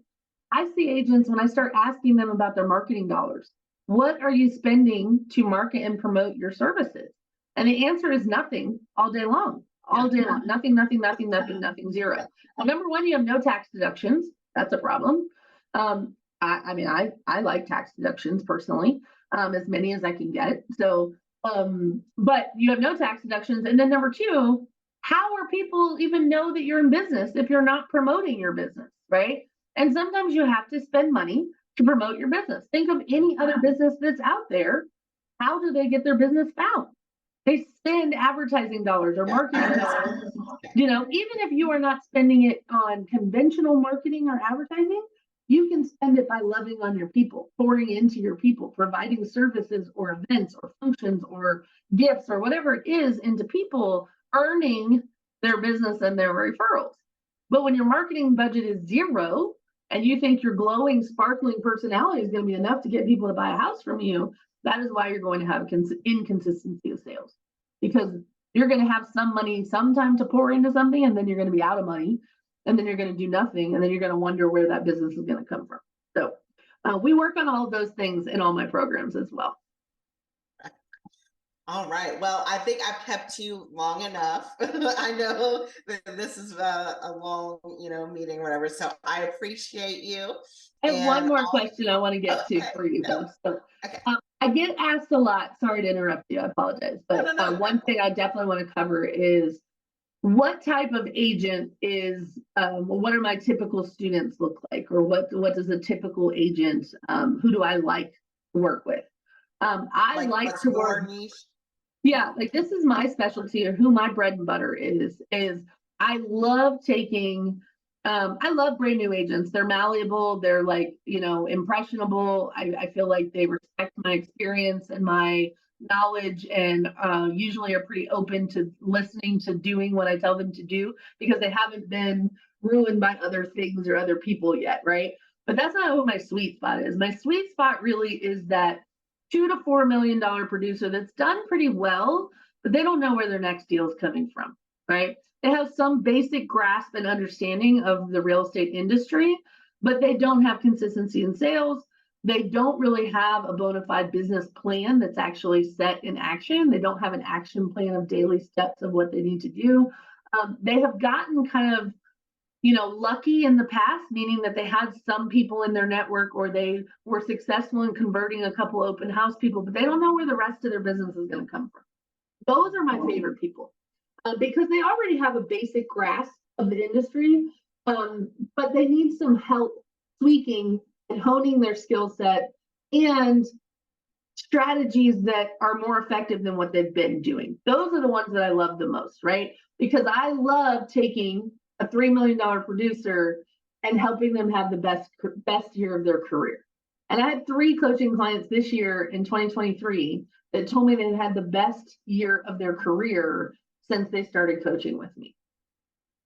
I see agents when I start asking them about their marketing dollars. What are you spending to market and promote your services? And the answer is nothing all day long, all day long. Nothing, nothing, nothing, nothing, nothing, zero. Well, number one, you have no tax deductions. That's a problem. I mean, I like tax deductions personally, as many as I can get. So, but you have no tax deductions. And then number two, how are people even know that you're in business if you're not promoting your business, right? And sometimes you have to spend money to promote your business. Think of any other business that's out there. How do they get their business found? They spend advertising dollars or marketing dollars. You know, even if you are not spending it on conventional marketing or advertising, you can spend it by loving on your people, pouring into your people, providing services or events or functions or gifts or whatever it is into people, earning their business and their referrals. But when your marketing budget is zero and you think your glowing, sparkling personality is going to be enough to get people to buy a house from you, that is why you're going to have inconsistency of sales, because you're going to have some money sometime to pour into something, and then you're going to be out of money, and then you're going to do nothing, and then you're going to wonder where that business is going to come from. So we work on all of those things in all my programs as well. All right. Well, I think I've kept you long enough. I know that this is a long, meeting or whatever. So I appreciate you. I have one more question I want to get to for you guys. So I get asked a lot. Sorry to interrupt you. I apologize. But one thing I definitely want to cover is what type of agent is, what are my typical students look like? Or what does a typical agent, who do I like to work with? I like to work. Niche? Yeah, like this is my specialty, or who my bread and butter is I love taking, I love brand new agents. They're malleable. They're like, impressionable. I feel like they respect my experience and my knowledge, and usually are pretty open to listening to doing what I tell them to do, because they haven't been ruined by other things or other people yet, right? But that's not what my sweet spot is. My sweet spot really is that $2 to $4 million producer that's done pretty well, but they don't know where their next deal is coming from, right? They have some basic grasp and understanding of the real estate industry, but they don't have consistency in sales. They don't really have a bona fide business plan that's actually set in action. They don't have an action plan of daily steps of what they need to do. They have gotten kind of, lucky in the past, meaning that they had some people in their network, or they were successful in converting a couple open house people, but they don't know where the rest of their business is going to come from. Those are my favorite people, because they already have a basic grasp of the industry, but they need some help tweaking and honing their skill set and strategies that are more effective than what they've been doing. Those are the ones that I love the most, right? Because I love taking a $3 million producer and helping them have the best year of their career. And I had 3 coaching clients this year in 2023 that told me they had the best year of their career since they started coaching with me.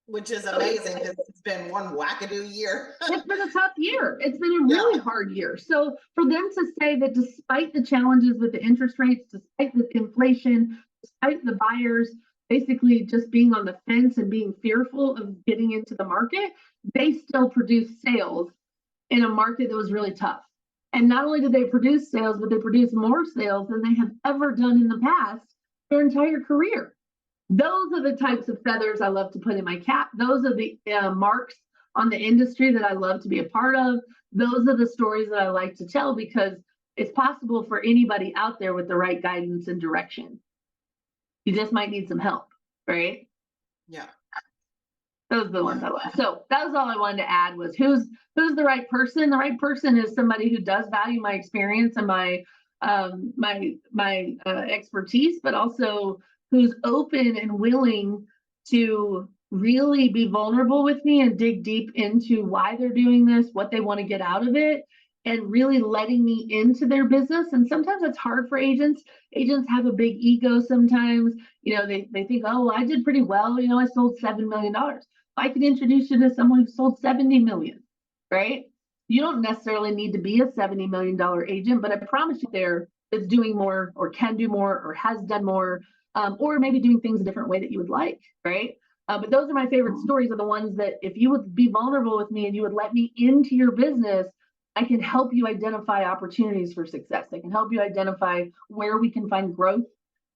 Which is amazing, because it's been one wackadoo year. It's been a tough year. It's been a really hard year. So for them to say that despite the challenges with the interest rates, despite the inflation, despite the buyers basically just being on the fence and being fearful of getting into the market, they still produced sales in a market that was really tough. And not only did they produce sales, but they produced more sales than they have ever done in the past their entire career. Those are the types of feathers I love to put in my cap. Those are the marks on the industry that I love to be a part of. Those are the stories that I like to tell, because it's possible for anybody out there with the right guidance and direction. You just might need some help, right? Yeah. Those are the ones I love. So that was all I wanted to add, was who's the right person. The right person is somebody who does value my experience and my expertise, but also who's open and willing to really be vulnerable with me and dig deep into why they're doing this, what they want to get out of it, and really letting me into their business. And sometimes it's hard for agents. Agents have a big ego sometimes. They think, oh, well, I did pretty well. I sold $7 million. I can introduce you to someone who sold 70 million, right? You don't necessarily need to be a $70 million agent, but I promise you there is doing more, or can do more, or has done more, or maybe doing things a different way that you would like, right? But those are my favorite stories, are the ones that if you would be vulnerable with me and you would let me into your business, I can help you identify opportunities for success. I can help you identify where we can find growth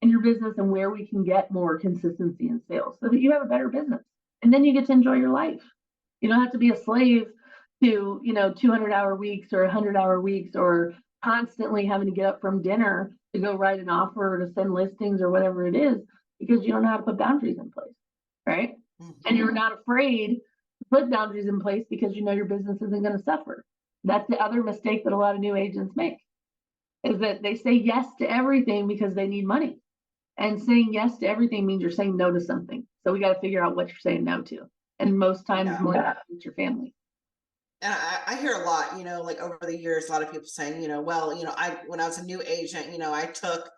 in your business and where we can get more consistency in sales so that you have a better business. And then you get to enjoy your life. You don't have to be a slave to, 200-hour weeks or 100-hour weeks, or constantly having to get up from dinner to go write an offer or to send listings or whatever it is, because you don't know how to put boundaries in place, right? And you're not afraid to put boundaries in place because you know your business isn't going to suffer. That's the other mistake that a lot of new agents make, is that they say yes to everything because they need money. And saying yes to everything means you're saying no to something. So we got to figure out what you're saying no to. And most times, more than it's your family. And I hear a lot, like over the years, a lot of people saying, well, when I was a new agent, I took,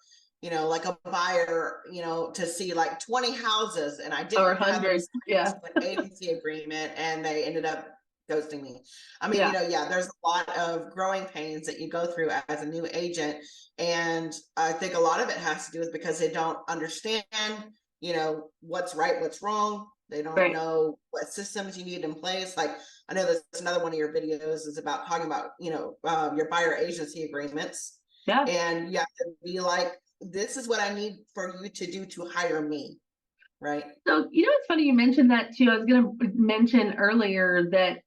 like a buyer, to see like 20 houses, and I didn't have an agency agreement, and they ended up ghosting me. I mean, there's a lot of growing pains that you go through as a new agent. And I think a lot of it has to do with because they don't understand, what's right, what's wrong. They don't know what systems you need in place. Like, I know there's another one of your videos is about talking about, your buyer agency agreements. Yeah. And you have to be like, this is what I need for you to do to hire me. Right. So, it's funny you mentioned that too. I was going to mention earlier that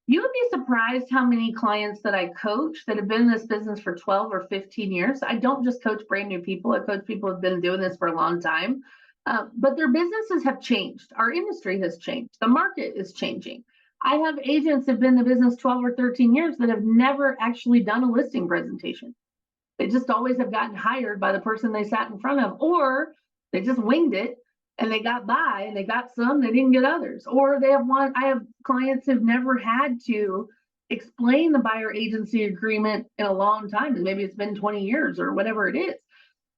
you would be surprised how many clients that I coach that have been in this business for 12 or 15 years. I don't just coach brand new people. I coach people who have been doing this for a long time. But their businesses have changed. Our industry has changed. The market is changing. I have agents that have been in the business 12 or 13 years that have never actually done a listing presentation. They just always have gotten hired by the person they sat in front of, or they just winged it and they got by and they got some, they didn't get others. Or I have clients who've never had to explain the buyer agency agreement in a long time. Maybe it's been 20 years or whatever it is.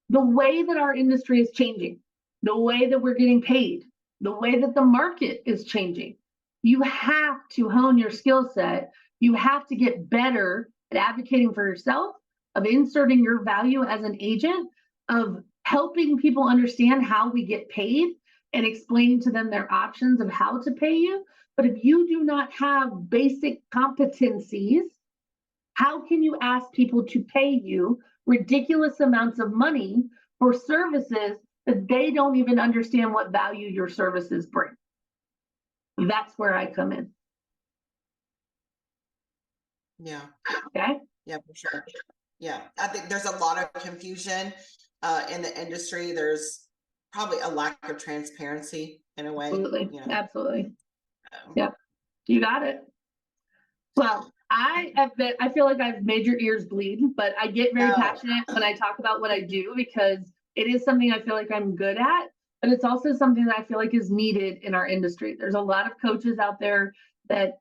The way that our industry is changing, the way that we're getting paid, the way that the market is changing, you have to hone your skill set. You have to get better at advocating for yourself, of inserting your value as an agent, of helping people understand how we get paid and explaining to them their options of how to pay you. But if you do not have basic competencies, how can you ask people to pay you ridiculous amounts of money for services that they don't even understand what value your services bring? That's where I come in. Yeah. Okay. Yeah, for sure. Yeah. I think there's a lot of confusion in the industry. There's probably a lack of transparency in a way. Absolutely. Absolutely. Yeah. You got it. Well, I feel like I've made your ears bleed, but I get very passionate when I talk about what I do, because it is something I feel like I'm good at, but it's also something that I feel like is needed in our industry. There's a lot of coaches out there that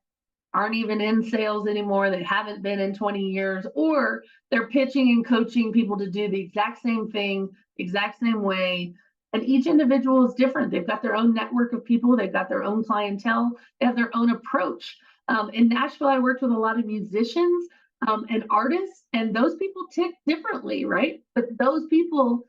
aren't even in sales anymore, that haven't been in 20 years, or they're pitching and coaching people to do the exact same thing, exact same way. And each individual is different. They've got their own network of people. They've got their own clientele. They have their own approach. In Nashville, I worked with a lot of musicians and artists, and those people tick differently, right? But those people,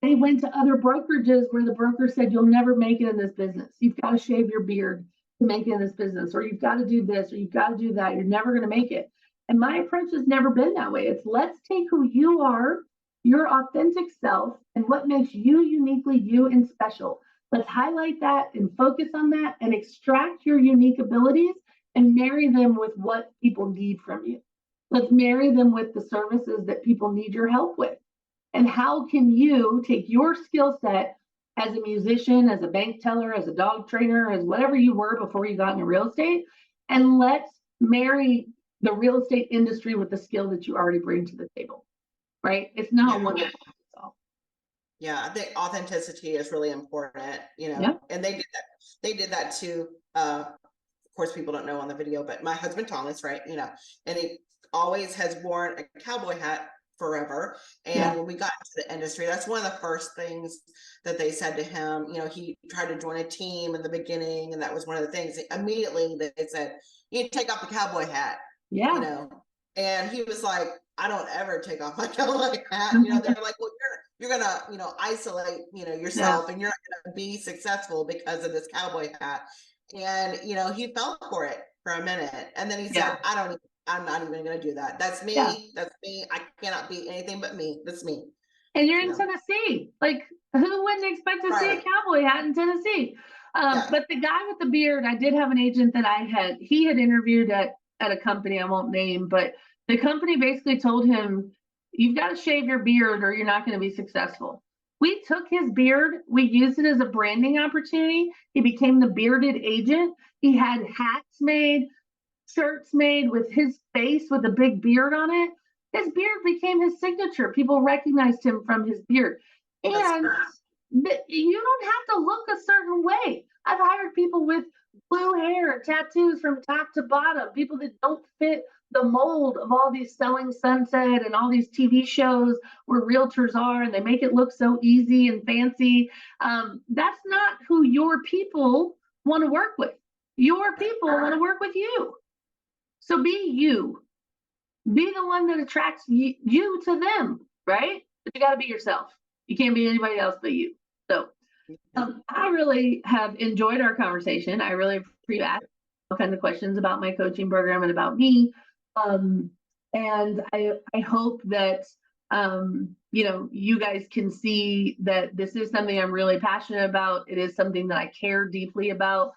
they went to other brokerages where the broker said, you'll never make it in this business. You've got to shave your beard to make it in this business, or you've got to do this, or you've got to do that. You're never going to make it. And my approach has never been that way. It's let's take who you are, your authentic self, and what makes you uniquely you and special. Let's highlight that and focus on that and extract your unique abilities and marry them with what people need from you. Let's marry them with the services that people need your help with. And how can you take your skill set as a musician, as a bank teller, as a dog trainer, as whatever you were before you got into real estate, and let's marry the real estate industry with the skill that you already bring to the table, right? It's not one. Yeah, I think authenticity is really important, and they did that too. Of course, people don't know on the video, but my husband Thomas, right, and he always has worn a cowboy hat forever. And when we got into the industry, that's one of the first things that they said to him. He tried to join a team in the beginning, and that was one of the things. Immediately they said, you need to take off the cowboy hat. And he was like, I don't ever take off my cowboy hat. They're like, well, you're gonna isolate yourself, and you're not gonna be successful because of this cowboy hat. And he fell for it for a minute, and then he said, I'm not even going to do that. That's me. That's me. I cannot be anything but me. That's me. And you're in Yeah. Tennessee. Like, who wouldn't expect to see a Right. cowboy hat in Tennessee? Yeah. But the guy with the beard, I did have an agent that he had interviewed at a company I won't name, but the company basically told him, you've got to shave your beard or you're not going to be successful. We took his beard, we used it as a branding opportunity. He became the bearded agent. He had hats made, shirts made with his face with a big beard on it. His beard became his signature. People recognized him from his beard. That's And great. you don't have to look a certain way. I've hired people with blue hair and tattoos from top to bottom, people that don't fit the mold of all these Selling Sunset and all these TV shows where realtors are, and they make it look so easy and fancy. That's not who your people want to work with. Your Right. people want to work with you. So be you. Be the one that attracts you to them, right? But you got to be yourself. You can't be anybody else but you. So Yeah. I really have enjoyed our conversation. I really appreciate asking all kinds of questions about my coaching program and about me. Um, and I hope that you guys can see that this is something I'm really passionate about. It is something that I care deeply about.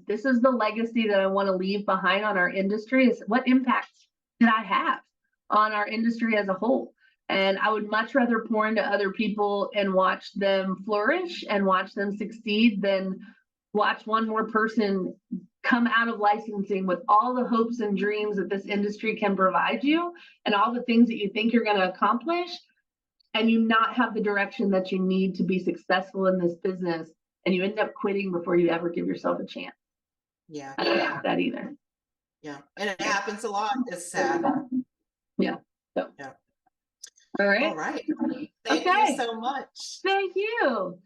This is the legacy that I want to leave behind on our industry. Is what impact did I have on our industry as a whole? And I would much rather pour into other people and watch them flourish and watch them succeed than watch one more person come out of licensing with all the hopes and dreams that this industry can provide you and all the things that you think you're going to accomplish, and you not have the direction that you need to be successful in this business, and you end up quitting before you ever give yourself a chance. Yeah. I don't have that either. Yeah. And it happens a lot. It's sad. Yeah. So, Yeah. all All right. right. Thank you Okay. so much. Thank you.